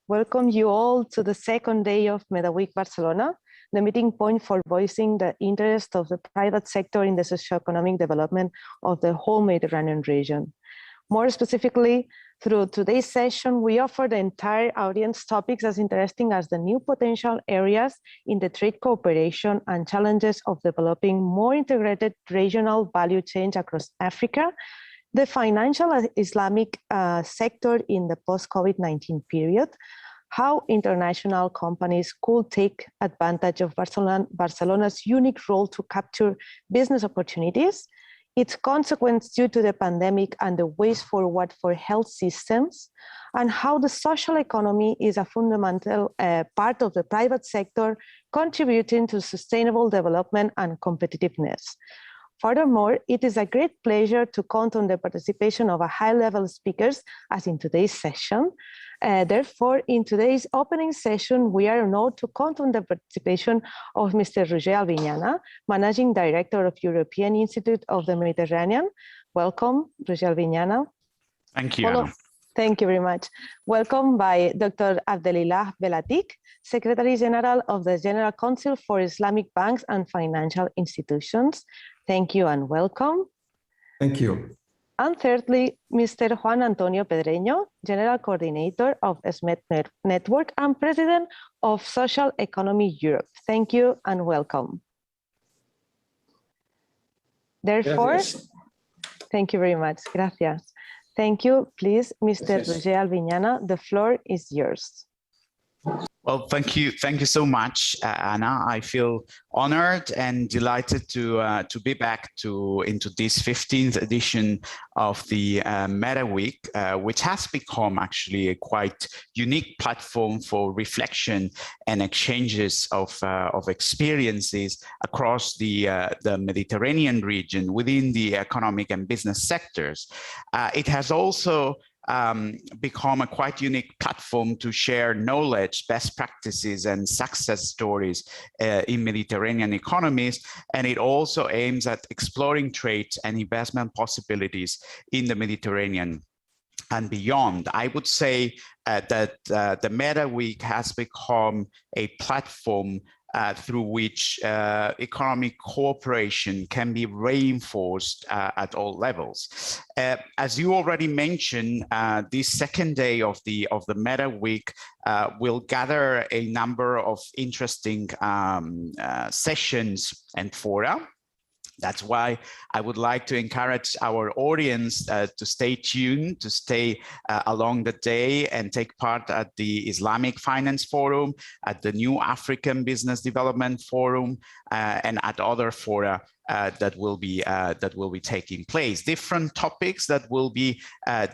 welcome you all to the second day of MedaWeek Barcelona, the meeting point for voicing the interest of the private sector in the socioeconomic development of the whole Mediterranean region. More specifically, through today's session, we offer the entire audience topics as interesting as the new potential areas in the trade cooperation and challenges of developing more integrated regional value chains across Africa, the financial Islamic sector in the post-COVID-19 period, how international companies could take advantage of Barcelona's unique role to capture business opportunities, its consequence due to the pandemic and the ways forward for health systems, and how the social economy is a fundamental part of the private sector contributing to sustainable development and competitiveness. Furthermore, it is a great pleasure to count on the participation of a high-level speakers as in today's session. Therefore, in today's opening session, we are honored to count on the participation of Mr. Roger Albinyana, Managing Director of European Institute of the Mediterranean. Welcome, Roger Albinyana. Thank you, Anna. Thank you very much. Welcome by Dr. Abdelilah Belatik, Secretary General of the General Council for Islamic Banks and Financial Institutions. Thank you and welcome. Thank you. And thirdly, Mr. Juan Antonio Pedreño, General Coordinator of SMED Network and President of Social Economy Europe. Thank you and welcome. Therefore, thank you very much. Gracias. Thank you. Please, Mr. Roger Albinyana, the floor is yours. Well, thank you so much, Anna. I feel honored and delighted to be back into this 15th edition of the MedaWeek, which has become actually a quite unique platform for reflection and exchanges of experiences across the Mediterranean region within the economic and business sectors. It has also become a quite unique platform to share knowledge, best practices, and success stories in Mediterranean economies. And it also aims at exploring trade and investment possibilities in the Mediterranean and beyond. I would say that the MedaWeek has become a platform through which economic cooperation can be reinforced at all levels. As you already mentioned, this second day of the MedaWeek will gather a number of interesting sessions and fora. That's why I would like to encourage our audience to stay tuned, to stay along the day and take part at the Islamic Finance Forum, at the New African Business Development Forum, and at other fora that will be taking place. Different topics that will be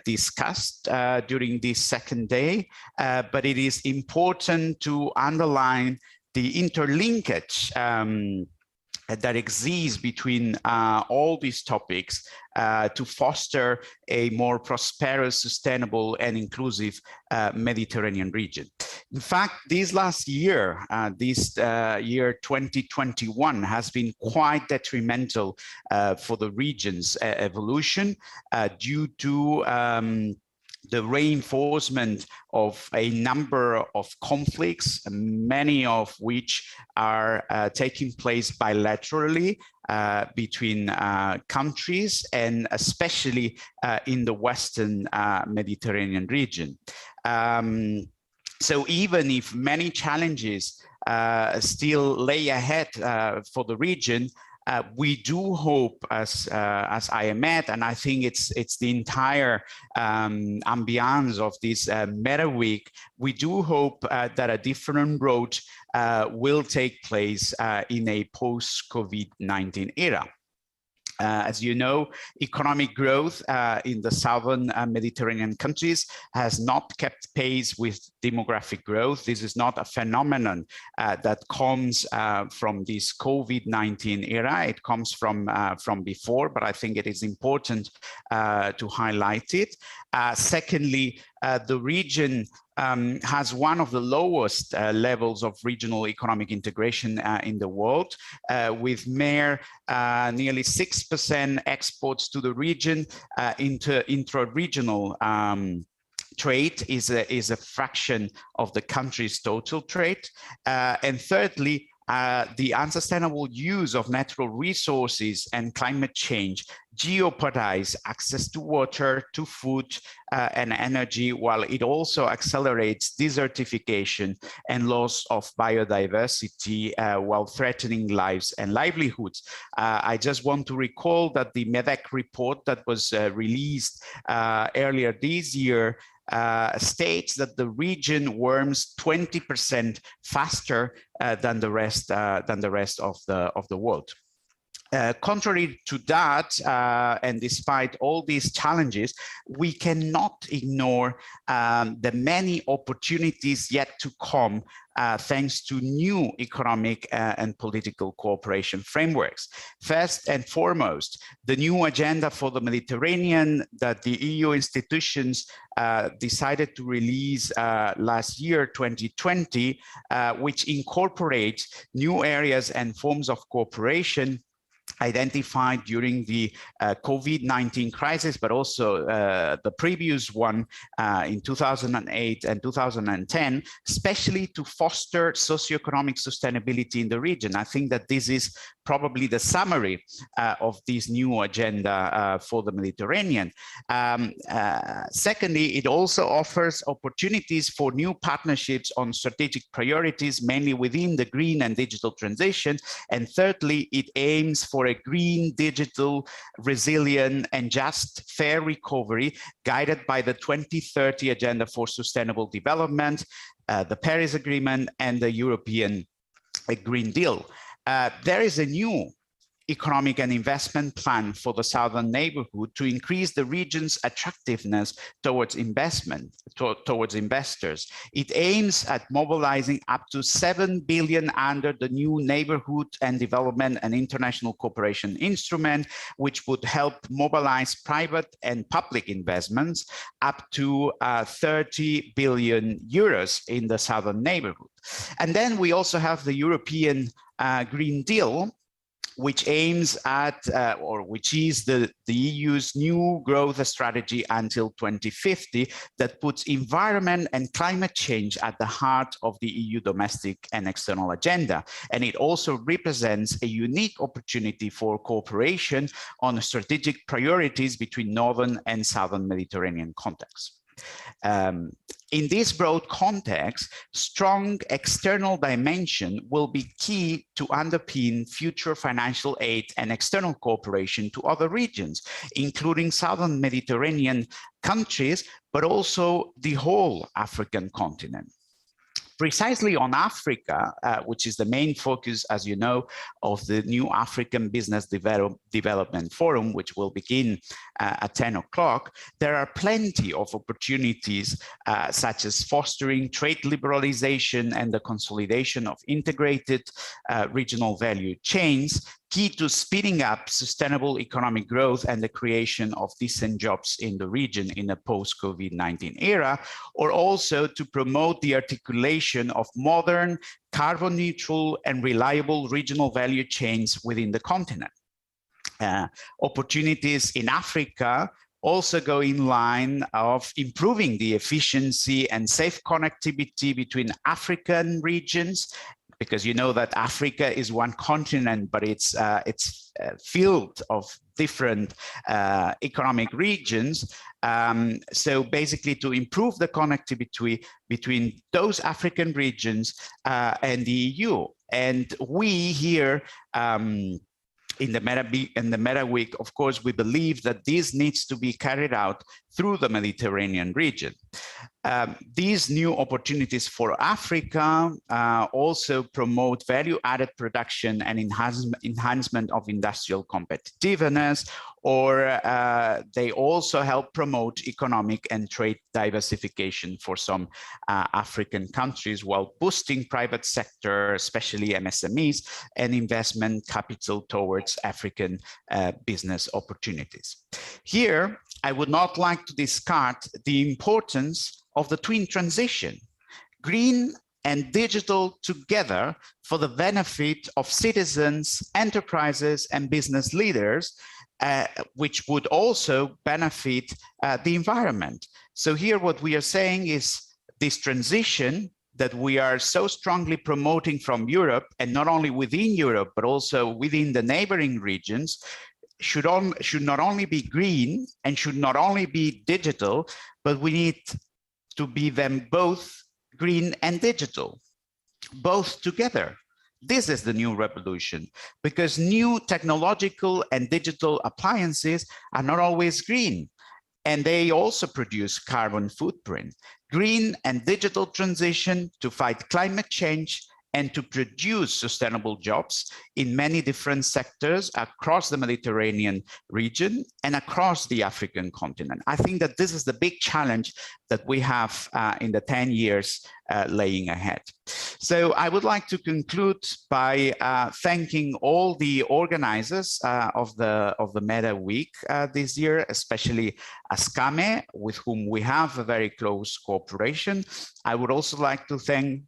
discussed during this second day, but it is important to underline the interlinkage that exists between all these topics to foster a more prosperous, sustainable, and inclusive Mediterranean region. In fact, this last year, year 2021, has been quite detrimental for the region's evolution due to the reinforcement of a number of conflicts, many of which are taking place bilaterally between countries, and especially in the Western Mediterranean region. So even if many challenges still lay ahead for the region, we do hope, as IMED, and I think it's the entire ambiance of this MedaWeek, we do hope that a different road will take place in a post-COVID-19 era. As you know, economic growth in the southern Mediterranean countries has not kept pace with demographic growth. This is not a phenomenon that comes from this COVID-19 era. It comes from before, but I think it is important to highlight it. Secondly, the region has one of the lowest levels of regional economic integration in the world, with nearly 6% exports to the region into intra-regional trade is a fraction of the country's total trade. And thirdly, the unsustainable use of natural resources and climate change jeopardize access to water, to food, and energy, while it also accelerates desertification and loss of biodiversity while threatening lives and livelihoods. I just want to recall that the MedaWeek report that was released earlier this year states that the region warms 20% faster than the rest of the world. Contrary to that, and despite all these challenges, we cannot ignore the many opportunities yet to come thanks to new economic and political cooperation frameworks. First and foremost, the new agenda for the Mediterranean that the EU institutions decided to release last year, 2020, which incorporates new areas and forms of cooperation identified during the COVID-19 crisis, but also the previous one in 2008 and 2010, especially to foster socioeconomic sustainability in the region. I think that this is probably the summary of this new agenda for the Mediterranean. Secondly, it also offers opportunities for new partnerships on strategic priorities, mainly within the green and digital transition. And thirdly, it aims for a green, digital, resilient, and just fair recovery guided by the 2030 Agenda for Sustainable Development, the Paris Agreement, and the European Green Deal. There is a new economic and investment plan for the southern neighborhood to increase the region's attractiveness towards investment, towards investors. It aims at mobilizing up to 7 billion under the new Neighborhood and Development and International Cooperation Instrument, which would help mobilize private and public investments up to 30 billion euros in the southern neighborhood. And then we also have the European Green Deal, which aims at, or which is the EU's new growth strategy until 2050 that puts environment and climate change at the heart of the EU domestic and external agenda. And it also represents a unique opportunity for cooperation on strategic priorities between Northern and Southern Mediterranean contexts. In this broad context, strong external dimension will be key to underpin future financial aid and external cooperation to other regions, including Southern Mediterranean countries, but also the whole African continent. Precisely on Africa, which is the main focus, as you know, of the new African Business Development Forum, which will begin at 10 o'clock, there are plenty of opportunities, such as fostering trade liberalization and the consolidation of integrated regional value chains, key to speeding up sustainable economic growth and the creation of decent jobs in the region in a post-COVID-19 era, or also to promote the articulation of modern, carbon neutral and reliable regional value chains within the continent. Opportunities in Africa also go in line of improving the efficiency and safe connectivity between African regions, because you know that Africa is one continent, but it's filled of different economic regions. So basically to improve the connectivity between those African regions and the EU. And we here in the MedaWeek, of course, we believe that this needs to be carried out through the Mediterranean region. These new opportunities for Africa also promote value-added production and enhancement of industrial competitiveness, or they also help promote economic and trade diversification for some African countries while boosting private sector, especially MSMEs, and investment capital towards African business opportunities. Here, I would not like to discard the importance of the twin transition, green and digital together for the benefit of citizens, enterprises, and business leaders. which would also benefit the environment. So here what we are saying is this transition that we are so strongly promoting from Europe, and not only within Europe, but also within the neighboring regions, should not only be green and should not only be digital, but we need to be them both green and digital, both together. This is the new revolution, because new technological and digital appliances are not always green, and they also produce carbon footprint. Green and digital transition to fight climate change and to produce sustainable jobs in many different sectors across the Mediterranean region and across the African continent. I think that this is the big challenge that we have in the 10 years laying ahead. So I would like to conclude by thanking all the organizers of the MedaWeek this year, especially ASCAME, with whom we have a very close cooperation. I would also like to thank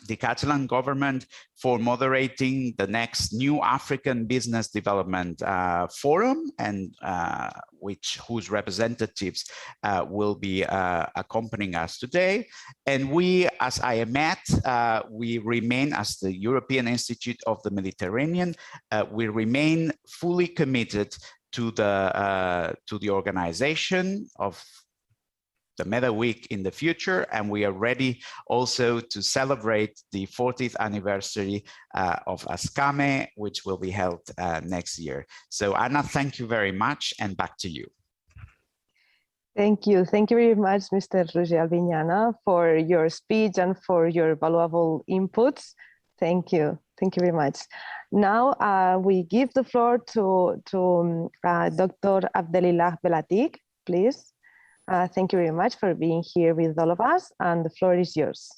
the Catalan government for moderating the next new African Business Development Forum, and whose representatives will be accompanying us today. And we, as IMET, we remain, as the European Institute of the Mediterranean, we remain fully committed to the organization of the MedaWeek in the future, and we are ready also to celebrate the 40th anniversary of ASCAME, which will be held next year. So Anna, thank you very much, and back to you. Thank you. Thank you very much, Mr. Roger Albinyana, for your speech and for your valuable inputs. Thank you. Thank you very much. Now we give the floor to Dr. Abdelillah Belatik, please. Thank you very much for being here with all of us, and the floor is yours.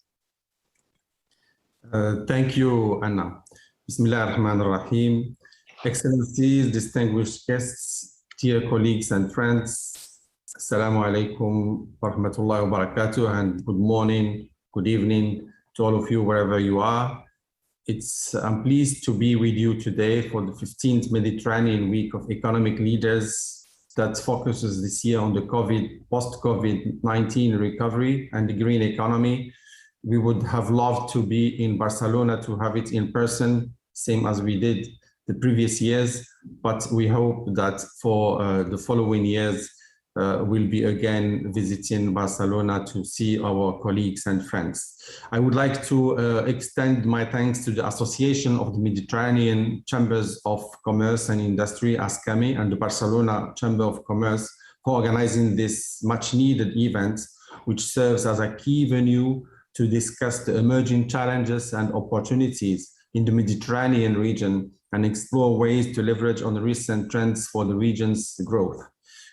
Thank you, Anna. Bismillah ar-Rahman ar-Rahim. Excellencies, distinguished guests, dear colleagues and friends, Assalamu alaikum wa rahmatullahi wa barakatuh, and good morning, good evening to all of you wherever you are. I'm pleased to be with you today for the 15th Mediterranean Week of Economic Leaders that focuses this year on the post-COVID-19 recovery and the green economy. We would have loved to be in Barcelona to have it in person, same as we did the previous years, but we hope that for the following years, we'll be again visiting Barcelona to see our colleagues and friends. I would like to extend my thanks to the Association of the Mediterranean Chambers of Commerce and Industry, ASCAME, and the Barcelona Chamber of Commerce for organizing this much needed event, which serves as a key venue to discuss the emerging challenges and opportunities in the Mediterranean region and explore ways to leverage on the recent trends for the region's growth.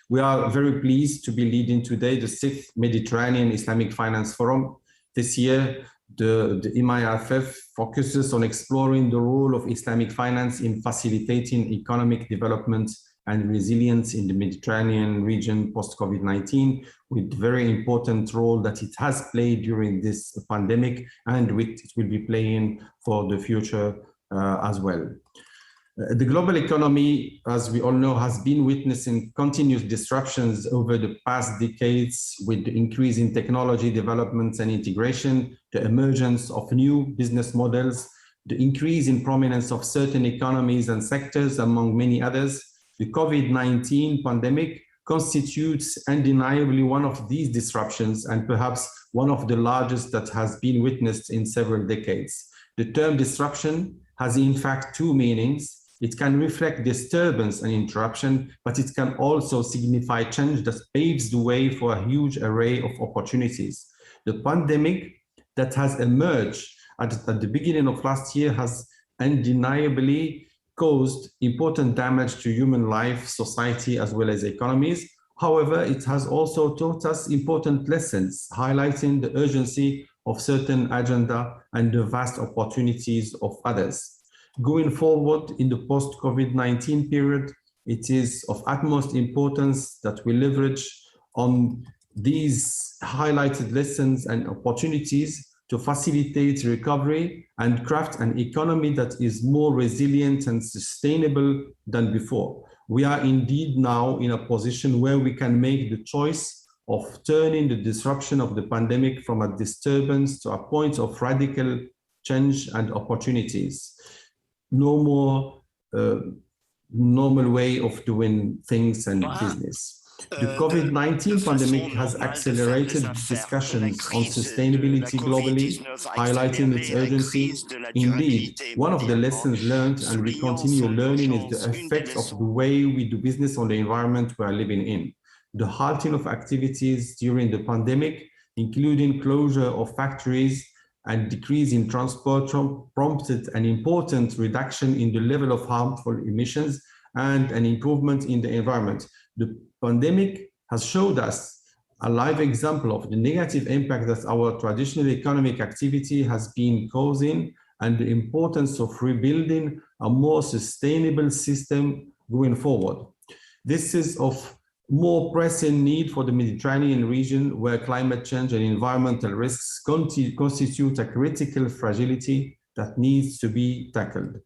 We are very pleased to be leading today the 6th Mediterranean Islamic Finance Forum. This year, the MIFF focuses on exploring the role of Islamic finance in facilitating economic development and resilience in the Mediterranean region post-COVID-19, with very important role that it has played during this pandemic and which it will be playing for the future as well. The global economy, as we all know, has been witnessing continuous disruptions over the past decades, with the increase in technology developments and integration, the emergence of new business models, the increase in prominence of certain economies and sectors, among many others. The COVID-19 pandemic constitutes undeniably one of these disruptions, and perhaps one of the largest that has been witnessed in several decades. The term disruption has in fact two meanings. It can reflect disturbance and interruption, but it can also signify change that paves the way for a huge array of opportunities. The pandemic that has emerged at the beginning of last year has undeniably caused important damage to human life, society, as well as economies. However, it has also taught us important lessons, highlighting the urgency of certain agenda and the vast opportunities of others. Going forward in the post-COVID-19 period, it is of utmost importance that we leverage on these highlighted lessons and opportunities to facilitate recovery and craft an economy that is more resilient and sustainable than before. we are indeed now in a position where we can make the choice of turning the disruption of the pandemic from a disturbance to a point of radical change and opportunities. No more normal way of doing things and business. The COVID-19 pandemic has accelerated discussions on sustainability globally, highlighting its urgency. Indeed, one of the lessons learned and we continue learning is the effects of the way we do business on the environment we are living in. The halting of activities during the pandemic, including closure of factories and decrease in transport, prompted an important reduction in the level of harmful emissions and an improvement in the environment. The pandemic has showed us a live example of the negative impact that our traditional economic activity has been causing and the importance of rebuilding a more sustainable system going forward. This is of more pressing need for the Mediterranean region, where climate change and environmental risks constitute a critical fragility that needs to be tackled.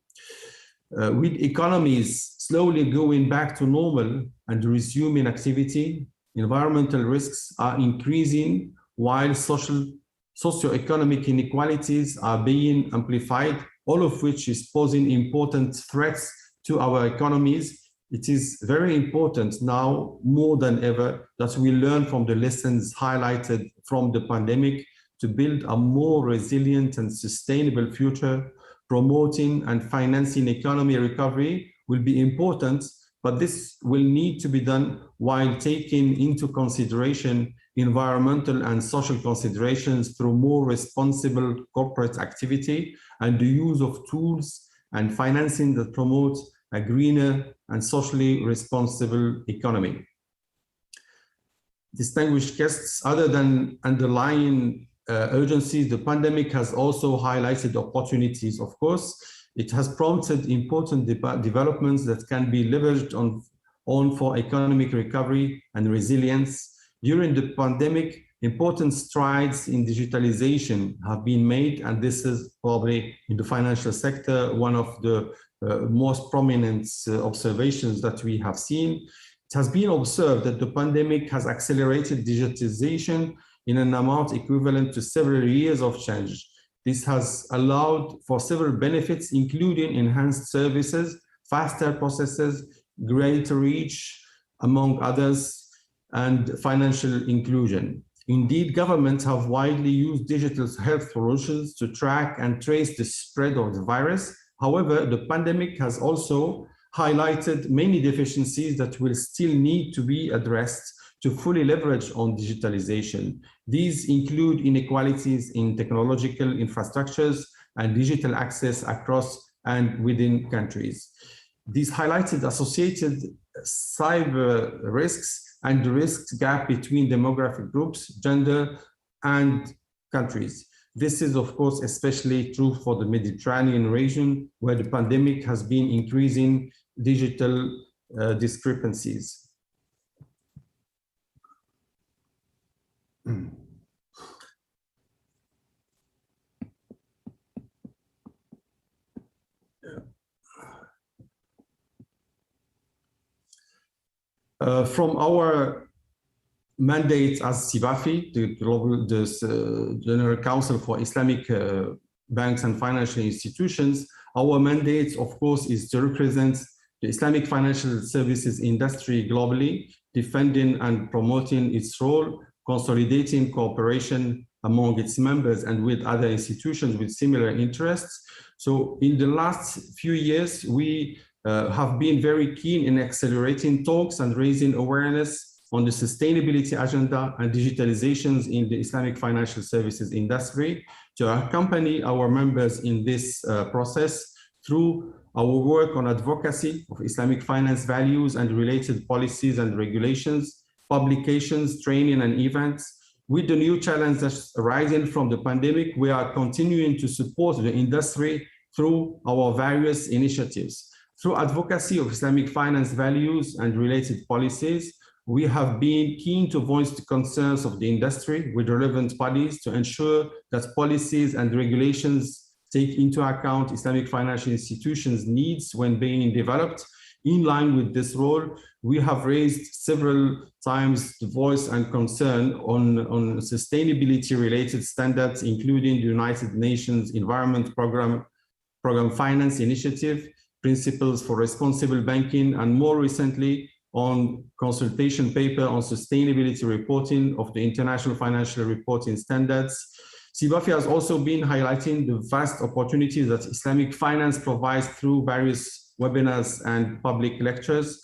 With economies slowly going back to normal and resuming activity, environmental risks are increasing while socioeconomic inequalities are being amplified, all of which is posing important threats to our economies. It is very important now more than ever that we learn from the lessons highlighted from the pandemic to build a more resilient and sustainable future. Promoting and financing economy recovery will be important, but this will need to be done while taking into consideration environmental and social considerations through more responsible corporate activity and the use of tools and financing that promote a greener and socially responsible economy. Distinguished guests, other than underlying urgencies, the pandemic has also highlighted opportunities, of course. It has prompted important developments that can be leveraged on for economic recovery and resilience. During the pandemic, important strides in digitalization have been made, and this is probably in the financial sector one of the most prominent observations that we have seen. It has been observed that the pandemic has accelerated digitization in an amount equivalent to several years of change. This has allowed for several benefits, including enhanced services, faster processes, greater reach, among others, and financial inclusion. Indeed, governments have widely used digital health solutions to track and trace the spread of the virus. However, the pandemic has also highlighted many deficiencies that will still need to be addressed to fully leverage on digitalization. These include inequalities in technological infrastructures and digital access across and within countries. These highlighted associated cyber risks and the risk gap between demographic groups, gender, and countries. This is, of course, especially true for the Mediterranean region, where the pandemic has been increasing digital discrepancies. From our mandate as CIBAFI, the General Council for Islamic Banks and Financial Institutions, our mandate, of course, is to represent the Islamic financial services industry globally, defending and promoting its role, consolidating cooperation among its members and with other institutions with similar interests. So in the last few years, we have been very keen in accelerating talks and raising awareness on the sustainability agenda and digitalizations in the Islamic financial services industry to accompany our members in this process through our work on advocacy of Islamic finance values and related policies and regulations, publications, training, and events. With the new challenges arising from the pandemic, we are continuing to support the industry through our various initiatives. Through advocacy of Islamic finance values and related policies, we have been keen to voice the concerns of the industry with relevant bodies to ensure that policies and regulations take into account Islamic financial institutions' needs when being developed. in line with this role, we have raised several times the voice and concern on sustainability-related standards, including the United Nations Environment Program Finance Initiative, Principles for Responsible Banking, and more recently on consultation paper on sustainability reporting of the International Financial Reporting Standards. CBAFI has also been highlighting the vast opportunities that Islamic finance provides through various webinars and public lectures.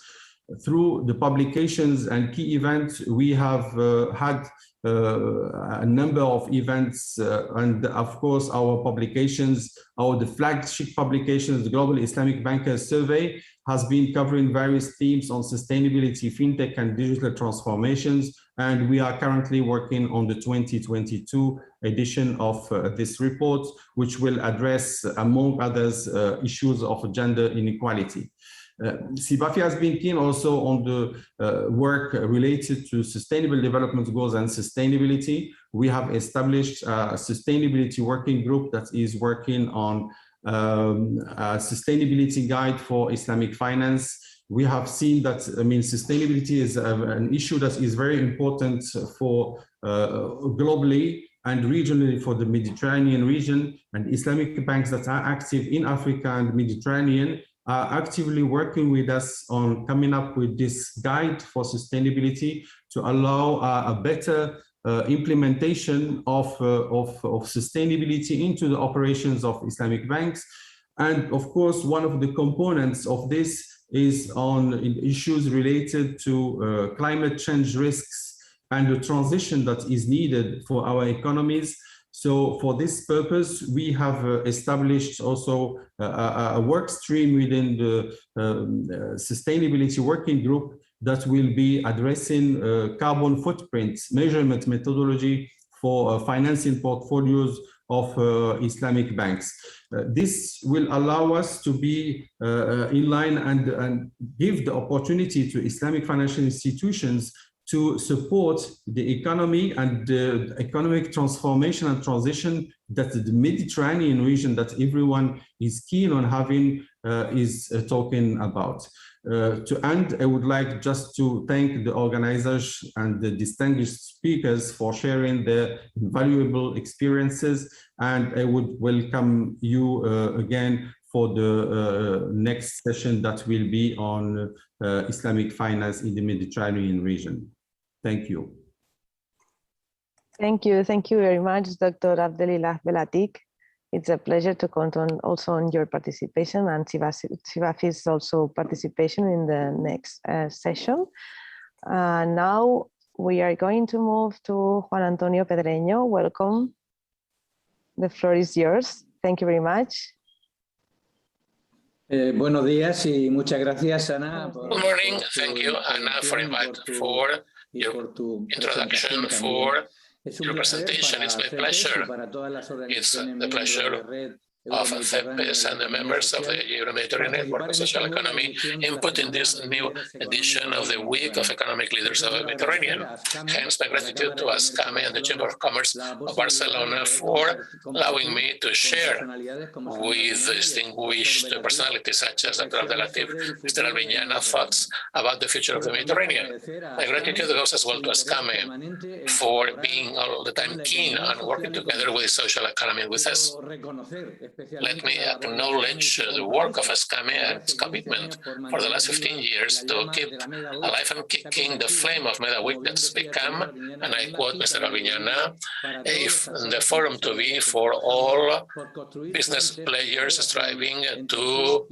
Through the publications and key events, we have had a number of events, and of course our publications, the flagship publications, the Global Islamic Bankers Survey, has been covering various themes on sustainability, fintech, and digital transformations. And we are currently working on the 2022 edition of this report, which will address, among others, issues of gender inequality. CBAFI has been keen also on the work related to sustainable development goals and sustainability. We have established a sustainability working group that is working on a sustainability guide for Islamic finance. We have seen that, sustainability is an issue that is very important for globally and regionally for the Mediterranean region, and Islamic banks that are active in Africa and Mediterranean are actively working with us on coming up with this guide for sustainability to allow a better implementation of sustainability into the operations of Islamic banks. And of course, one of the components of this is on issues related to climate change risks and the transition that is needed for our economies. So for this purpose, we have established also a work stream within the sustainability working group that will be addressing carbon footprint measurement methodology for financing portfolios of Islamic banks. This will allow us to be in line and give the opportunity to Islamic financial institutions to support the economy and the economic transformation and transition that the Mediterranean region that everyone is keen on having is talking about. To end, I would like just to thank the organizers and the distinguished speakers for sharing their valuable experiences, and I would welcome you again for the next session that will be on Islamic finance in the Mediterranean region. Thank you. Thank you. Thank you very much, Dr. Abdelillah Belatik. It's a pleasure to count on also on your participation and CBAFI's also participation in the next session. Now we are going to move to Juan Antonio Pedreño. Welcome. The floor is yours. Thank you very much. Buenos días y muchas gracias, Ana. Good morning. Thank you, Ana, for inviting for your introduction, for your presentation. It's my pleasure. It's the pleasure of FEPES and the members of the Euro-Mediterranean Network of Social Economy input in this new edition of the Week of Economic Leaders of the Mediterranean. Hence, my gratitude to ASCAME and the Chamber of Commerce of Barcelona for allowing me to share with distinguished personalities such as Dr. Abdelatif, Mr. Albiñana, thoughts about the future of the Mediterranean. My gratitude goes as well to ASCAME for being all the time keen on working together with the social economy with us. Let me acknowledge the work of ASCAME and its commitment for the last 15 years to keep alive and kicking the flame of MedaWeek that's become, and I quote Mr. Albiñana, the forum to be for all business players striving to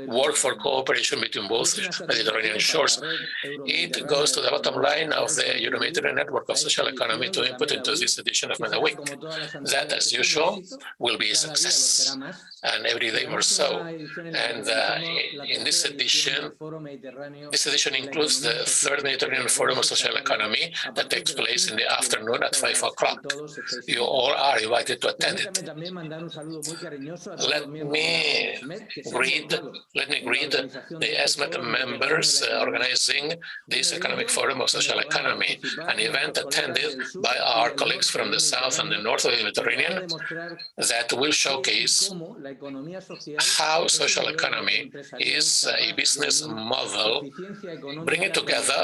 work for cooperation between both Mediterranean shores. It goes to the bottom line of the Euro-Mediterranean Network of Social Economy to input into this edition of MedaWeek. That, as usual, will be a success. And every day more so. And in this edition includes the third Mediterranean Forum of Social Economy that takes place in the afternoon at 5 o'clock. You all are invited to attend it. Let me greet the ESMET members organizing this Economic Forum of Social Economy, an event attended by our colleagues from the south and the north of the Mediterranean that will showcase is how social economy is a business model bringing together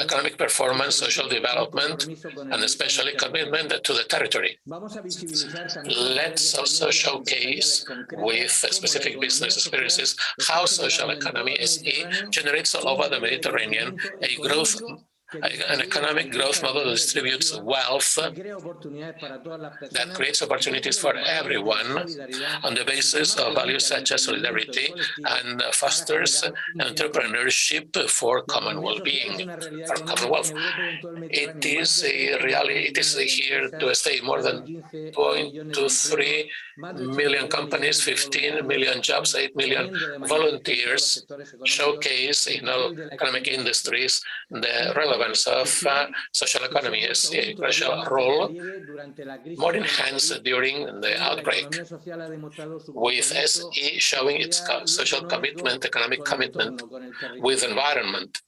economic performance, social development, and especially commitment to the territory. Let's also showcase with specific business experiences how social economy SE generates all over the Mediterranean an economic growth model that distributes wealth that creates opportunities for everyone on the basis of values such as solidarity and fosters entrepreneurship for common well-being, for commonwealth. It is a reality. It is here to stay. More than 0.23 million companies, 15 million jobs, 8 million volunteers showcase in all economic industries the relevance of social economy as a crucial role, more enhanced during the outbreak, with SE showing its social commitment, economic commitment with environment.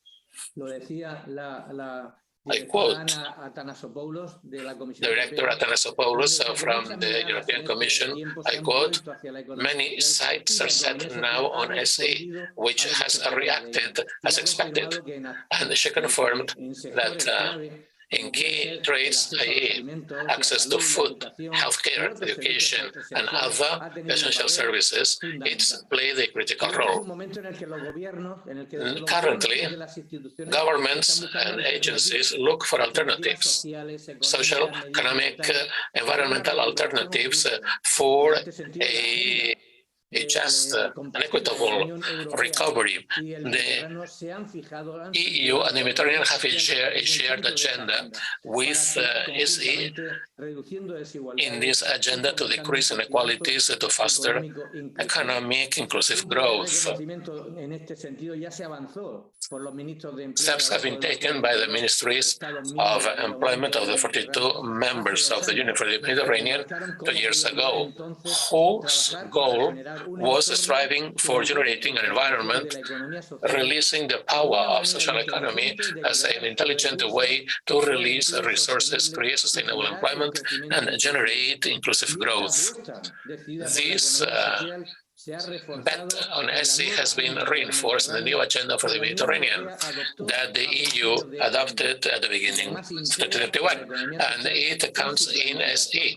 I quote Director Athanasopoulos from the European Commission, I quote, "Many sights are set now on SE, which has reacted as expected." And she confirmed that in key trades, i.e. access to food, healthcare, education, and other essential services, it's played a critical role. Currently, governments and agencies look for alternatives, social, economic, environmental alternatives for a just an equitable recovery. The EU and the Mediterranean have a shared agenda with SE in this agenda to decrease inequalities, to foster economic inclusive growth. Steps have been taken by the ministries of employment of the 42 members of the Union for the Mediterranean 2 years ago, whose goal was striving for generating an environment, releasing the power of social economy as an intelligent way to release resources, create sustainable employment, and generate inclusive growth. This bet on SE has been reinforced in the new agenda for the Mediterranean that the EU adopted at the beginning of 2021, and it counts in SE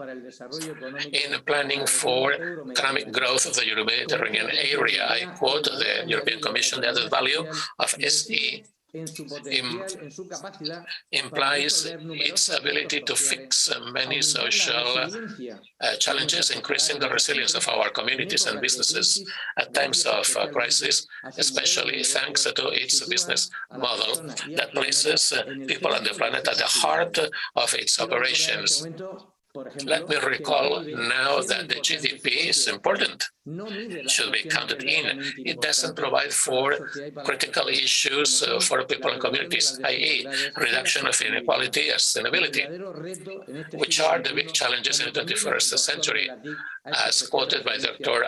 in planning for economic growth of the Euro-Mediterranean area. I quote the European Commission: "The added value of SE implies its ability to fix many social challenges, increasing the resilience of our communities and businesses at times of crisis, especially thanks to its business model that places people on the planet at the heart of its operations." Let me recall now that the GDP is important. It should be counted in. It doesn't provide for critical issues for people and communities, i.e. reduction of inequality and sustainability, which are the big challenges in the 21st century, as quoted by Dr.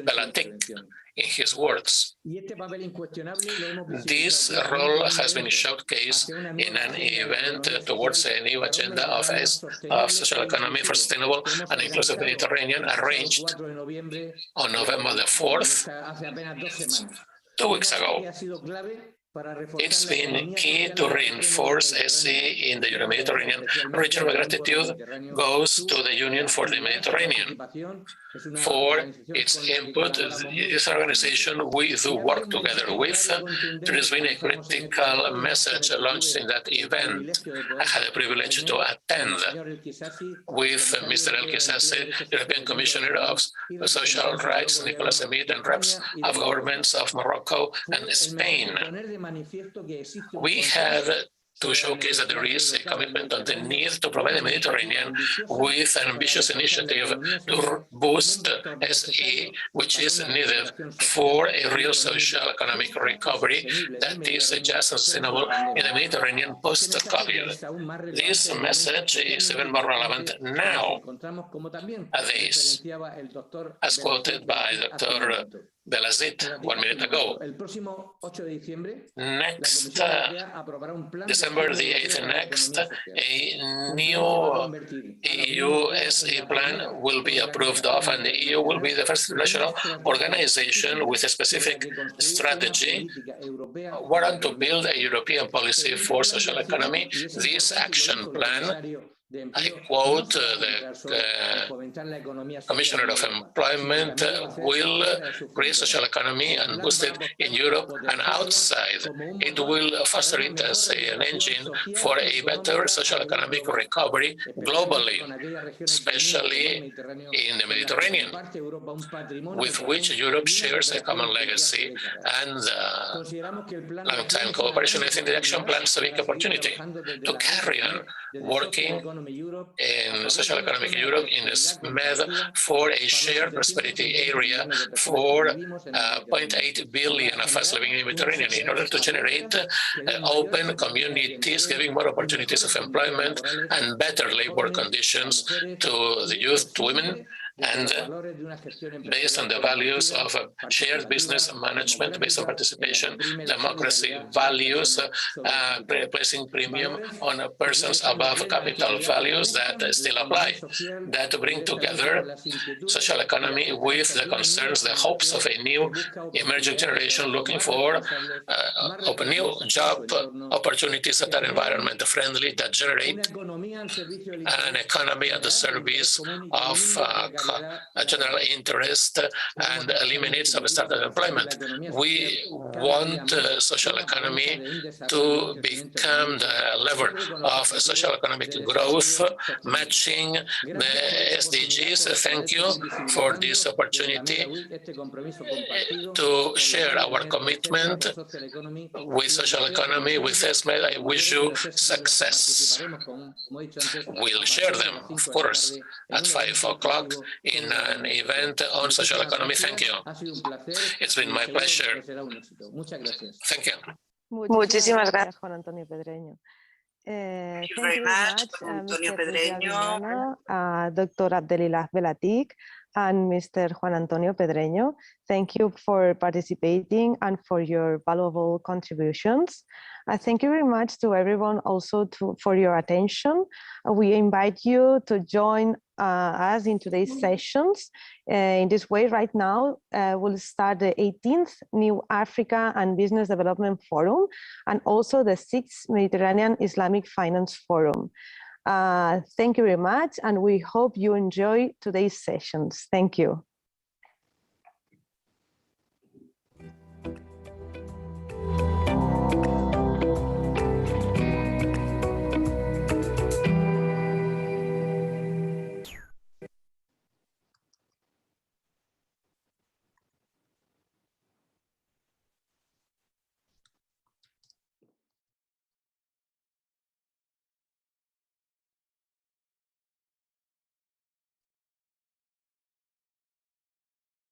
Belatic in his words. This role has been showcased in an event towards a new agenda of social economy for sustainable and inclusive Mediterranean, arranged on November the 4th, 2 weeks ago. It's been key to reinforce SE in the Euro-Mediterranean region. My gratitude goes to the Union for the Mediterranean for its input. This organization we do work together with. There has been a critical message launched in that event. I had the privilege to attend with Mr. El Kisasi, European Commissioner of Social Rights, Nicolas Emid, and reps of governments of Morocco and Spain. We have to showcase that there is a commitment on the need to provide the Mediterranean with an ambitious initiative to boost SE, which is needed for a real social economic recovery that is just and sustainable in the Mediterranean post-COVID. This message is even more relevant now, as quoted by Dr. Belazit 1 minute ago. Next December the 8th next, a new EU SE plan will be approved of, and the EU will be the first international organization with a specific strategy warrant to build a European policy for social economy. This action plan, I quote the Commissioner of Employment, will create social economy and boost it in Europe and outside. It will foster it as an engine for a better social economic recovery globally, especially in the Mediterranean, with which Europe shares a common legacy and long-time cooperation. I think the action plan is a big opportunity to carry on working in social economic Europe in SMED for a shared prosperity area for 0.8 billion of us living in the Mediterranean in order to generate open communities, giving more opportunities of employment and better labor conditions to the youth, to women, and based on the values of shared business management, based on participation, democracy, values, placing premium on persons above capital values that still apply, that bring together social economy with the concerns, the hopes of a new emerging generation looking for open new job opportunities that are environment friendly, that generate an economy at the service of general interest and eliminate substandard employment. We want social economy to become the lever of social economic growth, matching the SDGs. Thank you for this opportunity to share our commitment with social economy, with ESMED. I wish you success. We'll share them, of course, at 5 o'clock in an event on social economy. Thank you. It's been my pleasure. Thank you. Muchísimas gracias, Juan Antonio Pedreño. Thank you very much, Antonio Pedreño, Dr. Abdelilah Belatik, and Mr. Juan Antonio Pedreño. Thank you for participating and for your valuable contributions. Thank you very much to everyone also for your attention. We invite you to join us in today's sessions. In this way, right now, we'll start the 18th New Africa and Business Development Forum, and also the 6th Mediterranean Islamic Finance Forum. Thank you very much, and we hope you enjoy today's sessions. Thank you.